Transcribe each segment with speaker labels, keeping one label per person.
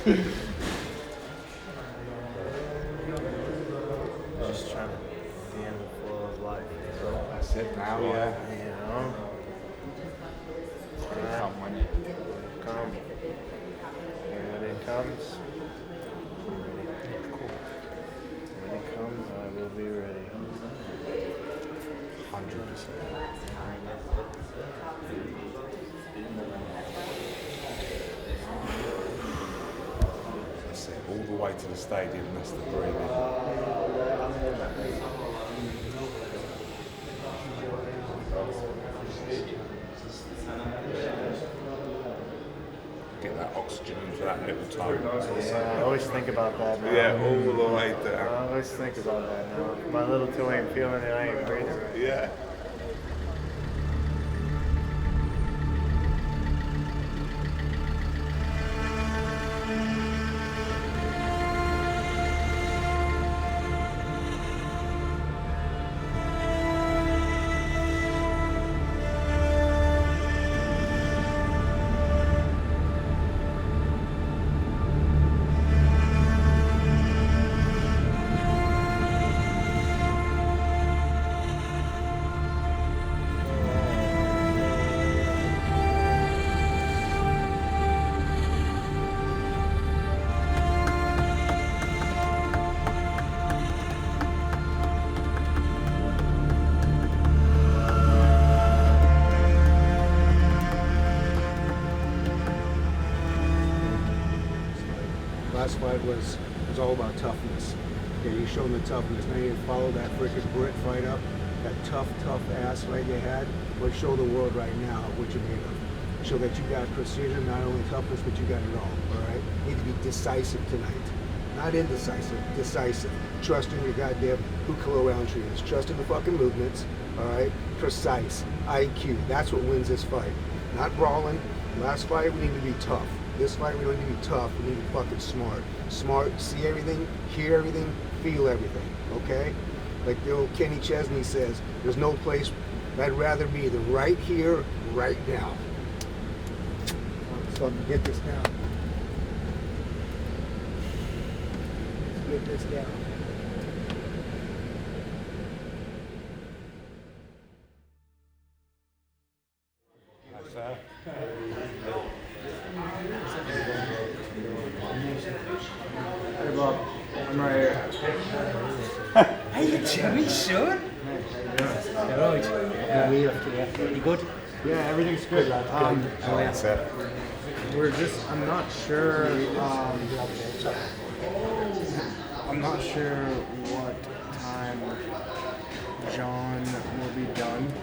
Speaker 1: Just trying to be in the flow of life. So,
Speaker 2: That's it now, yeah.
Speaker 1: you know,
Speaker 2: Come when it
Speaker 1: come. And when it comes, I'm ready.
Speaker 2: cool.
Speaker 1: When it comes, I will be ready.
Speaker 2: 100%. That's it. All the way to the stadium, that's the breathing. Get that oxygen into that little tongue.
Speaker 1: Yeah, I always think about that now.
Speaker 2: Yeah, all the way
Speaker 1: I
Speaker 2: down.
Speaker 1: always think about that now. If my little toe ain't feeling it, I ain't breathing right.
Speaker 2: Yeah.
Speaker 3: Last fight was all about toughness. Yeah, you showed the toughness. Now you follow that freaking Brit fight up, that tough ass fight you had. Well, show the world right now what you're made of. Show that you got precision, not only toughness, but you got it all right? You need to be decisive tonight. Not indecisive, decisive. Trust in your goddamn who Khalil Rountree is. Trust in the fucking movements, all right? Precise, IQ. That's what wins this fight. Not brawling. Last fight, we need to be tough. This fight, we don't need to be tough. We need to be fucking smart. Smart, see everything, hear everything, feel everything, okay? Like the old Kenny Chesney says, there's no place I'd rather be than right here, right now. So get this down. Get this down.
Speaker 2: That's that.
Speaker 1: Hey Bob, I'm right here.
Speaker 4: Hey, you chubby, son? Alright. You good?
Speaker 1: Yeah, everything's good.
Speaker 2: That's it.
Speaker 1: I'm not sure. I'm not sure what time John will be done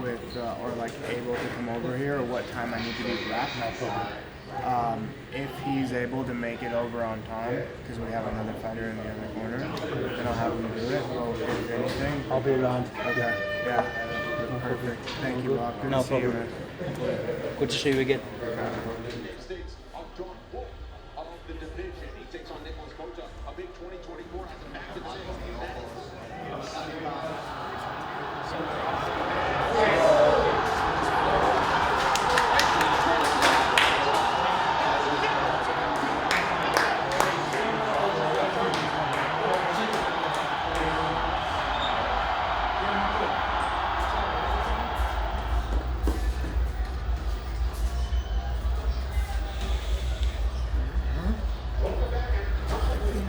Speaker 1: with, or like able to come over here, or what time I need to be wrapped. If he's able to make it over on time, because we have another fighter in the other corner, then I'll have him do it. Well, if anything,
Speaker 4: I'll be around.
Speaker 1: okay, yeah, perfect. Thank you, Bob. Good
Speaker 4: No
Speaker 1: to see you,
Speaker 4: problem.
Speaker 1: man.
Speaker 4: Good to see you again.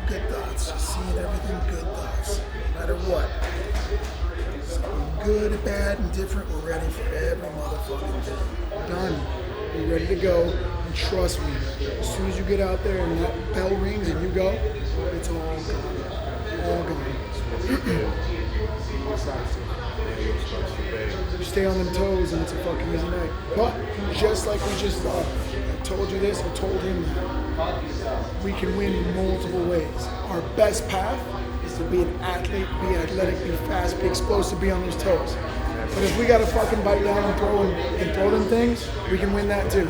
Speaker 5: Good thoughts, seeing everything good thoughts, no matter what. Something good, bad, and different, we're ready for every motherfucking thing. Done. We're ready to go, and trust me, as soon as you get out there and that bell rings and you go, it's all gone. All gone. You stay on them toes and it's a fucking easy night. But, just like we just thought, I told you this, I told him that. We can win multiple ways. Our best path is to be an athlete, be athletic, be fast, be explosive, be on those toes. But if we gotta fucking bite down and throw them things, we can win that too.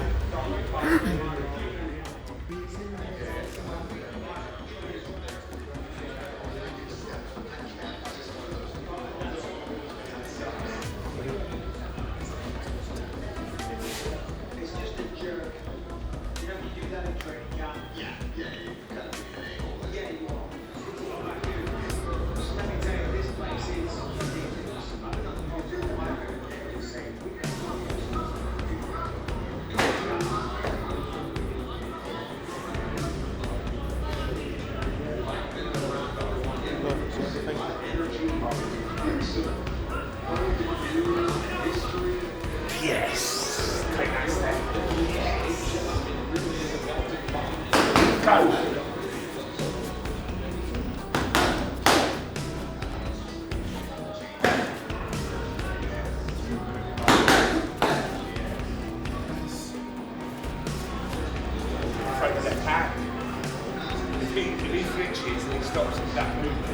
Speaker 2: If he flinches and he stops at that movement.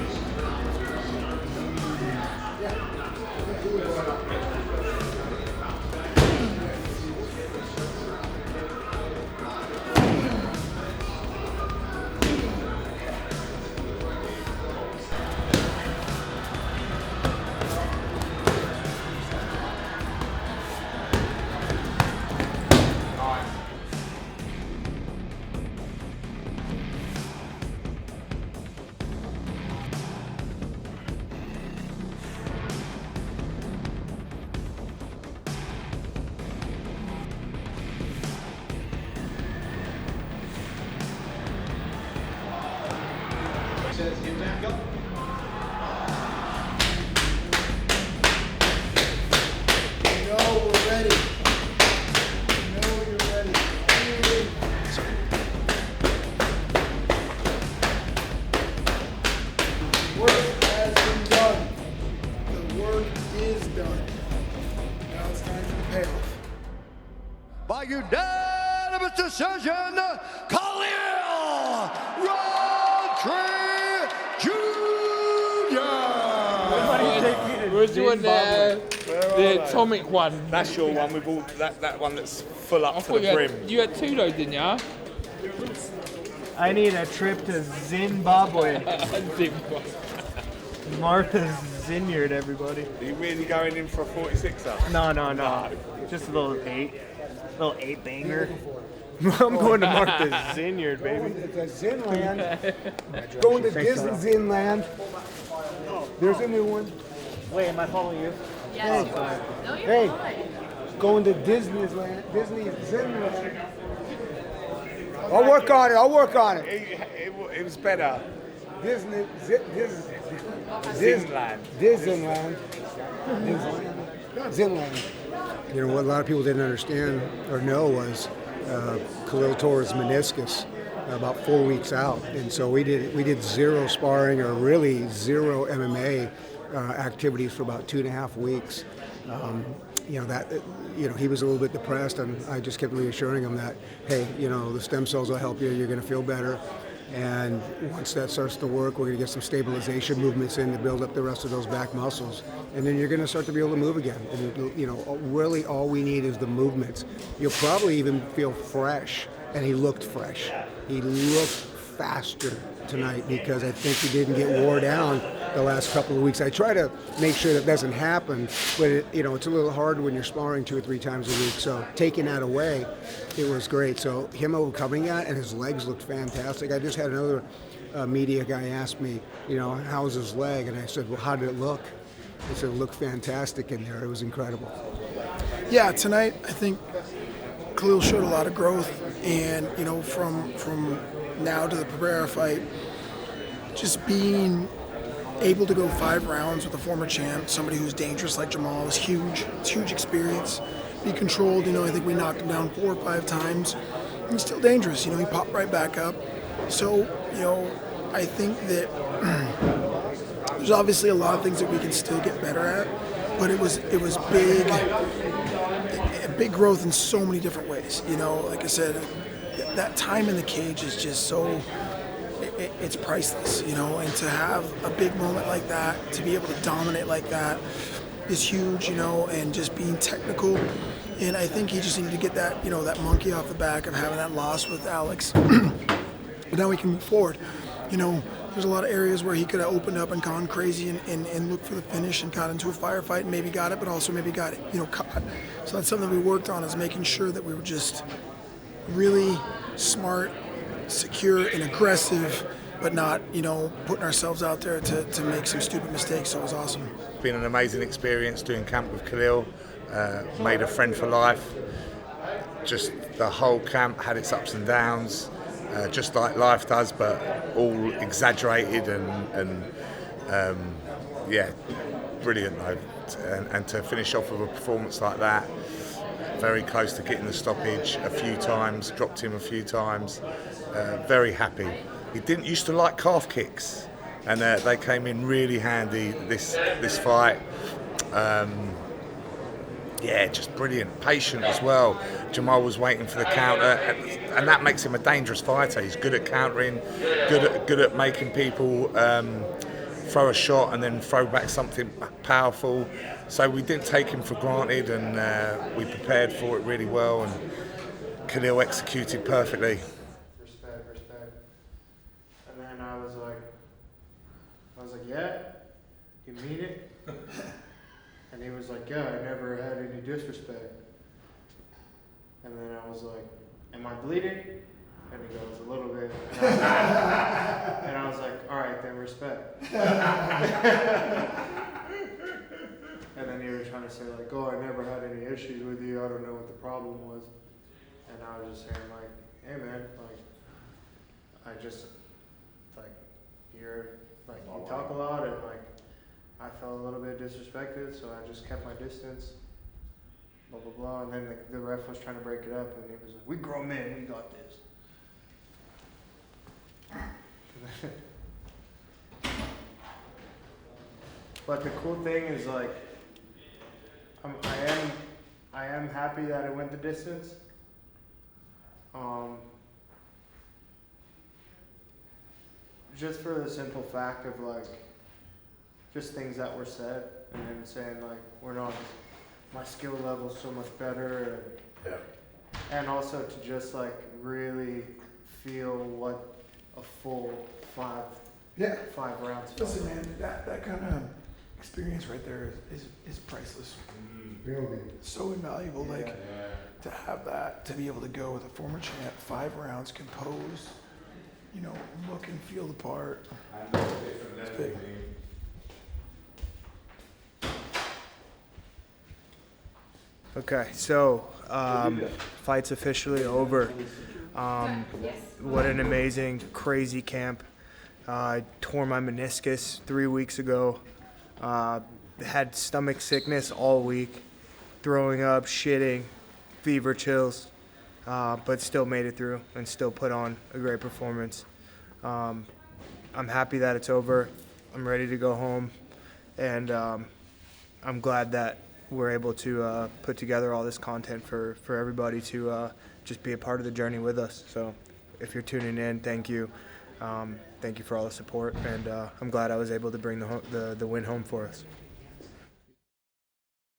Speaker 6: By unanimous decision, Khalil Rountree Jr.
Speaker 7: Where's the one there? The atomic one.
Speaker 2: That's your one with all that one that's full up to
Speaker 7: Oh,
Speaker 2: the brim.
Speaker 7: you had two though, didn't you?
Speaker 1: I need a trip to Zimbabwe. Martha's Vineyard, everybody.
Speaker 2: Are you really going in for a 46er?
Speaker 1: No. Just a little eight banger. I'm going to Martha's Vineyard, baby.
Speaker 3: It's a Zinland. Going to Disney Zinland. There's a new one.
Speaker 1: Wait, am I following you?
Speaker 8: Yes, you are. No, you're
Speaker 3: Hey,
Speaker 8: fine.
Speaker 3: going to Disneyland. Disney Zinland. I'll work on it.
Speaker 2: It was better.
Speaker 3: Disney,
Speaker 2: Zinland.
Speaker 3: Disneyland. Zinland. You know what a lot of people didn't understand or know was Khalil tore his meniscus about 4 weeks out, and so we did zero sparring or really zero MMA activities for about 2.5 weeks. He was a little bit depressed, and I just kept reassuring him that, hey, the stem cells will help you. You're going to feel better. And once that starts to work, we're going to get some stabilization movements in to build up the rest of those back muscles. And then you're going to start to be able to move again. And, really all we need is the movements. You'll probably even feel fresh. And he looked fresh. He looked faster tonight because I think he didn't get wore down the last couple of weeks. I try to make sure that doesn't happen, but it's a little hard when you're sparring 2 or 3 times a week. So taking that away, it was great. So him overcoming that, and his legs looked fantastic. I just had another media guy ask me, how's his leg? And I said, well, how did it look? He said, it looked fantastic in there. It was incredible.
Speaker 5: Yeah, tonight I think Khalil showed a lot of growth, and from now to the Pereira fight, just being able to go 5 rounds with a former champ, somebody who's dangerous like Jamal, is huge. It's huge experience. Be controlled. I think we knocked him down 4 or 5 times. He's still dangerous. He popped right back up. So I think that there's obviously a lot of things that we can still get better at, but it was big, a big growth in so many different ways. Like I said, that time in the cage is just so, it's priceless, and to have a big moment like that, to be able to dominate like that is huge, and just being technical. And I think he just needed to get that, that monkey off the back of having that loss with Alex. But now we can move forward. There's a lot of areas where he could have opened up and gone crazy and looked for the finish and got into a firefight and maybe got it, but also maybe got it, caught. So that's something we worked on, is making sure that we were just really smart, secure, and aggressive, but not, putting ourselves out there to make some stupid mistakes. So it was awesome.
Speaker 2: It's been an amazing experience doing camp with Khalil. Made a friend for life. Just the whole camp had its ups and downs, just like life does, but all exaggerated and brilliant. And to finish off with a performance like that, very close to getting the stoppage a few times, dropped him a few times. Very happy. He didn't used to like calf kicks, and they came in really handy this fight. Yeah, just brilliant. Patient as well. Jamal was waiting for the counter, and that makes him a dangerous fighter. He's good at countering, good at making people throw a shot and then throw back something powerful. So we didn't take him for granted, and we prepared for it really well, and Khalil executed perfectly.
Speaker 1: Respect. And then I was like, yeah, you mean it? And he was like, yeah, I never had any disrespect. And then I was like, am I bleeding? And he goes, a little bit. And I was like, all right, then respect. And then he was trying to say like, oh, I never had any issues with you. I don't know what the problem was. And I was just saying like, hey man, like, I just, like, you're, like, you talk a lot, and like, I felt a little bit disrespected, so I just kept my distance, blah, blah, blah. And then the ref was trying to break it up, and he was like, we grown men, we got this. But the cool thing is, like, I am happy that it went the distance. Just for the simple fact of, like, just things that were said, and then saying like, my skill level's so much better, and also to just like really feel what a full five rounds felt.
Speaker 5: Listen, man, that kind of experience right there is priceless. So invaluable, to have that, to be able to go with a former champ, 5 rounds, composed, look and feel the part. It's big.
Speaker 1: Okay, so fight's officially over. What an amazing, crazy camp. I tore my meniscus 3 weeks ago. Had stomach sickness all week, throwing up, shitting, fever, chills, but still made it through and still put on a great performance. I'm happy that it's over. I'm ready to go home, and I'm glad that we're able to put together all this content for everybody to just be a part of the journey with us. So if you're tuning in, thank you. Thank you for all the support, and I'm glad I was able to bring the win home for us.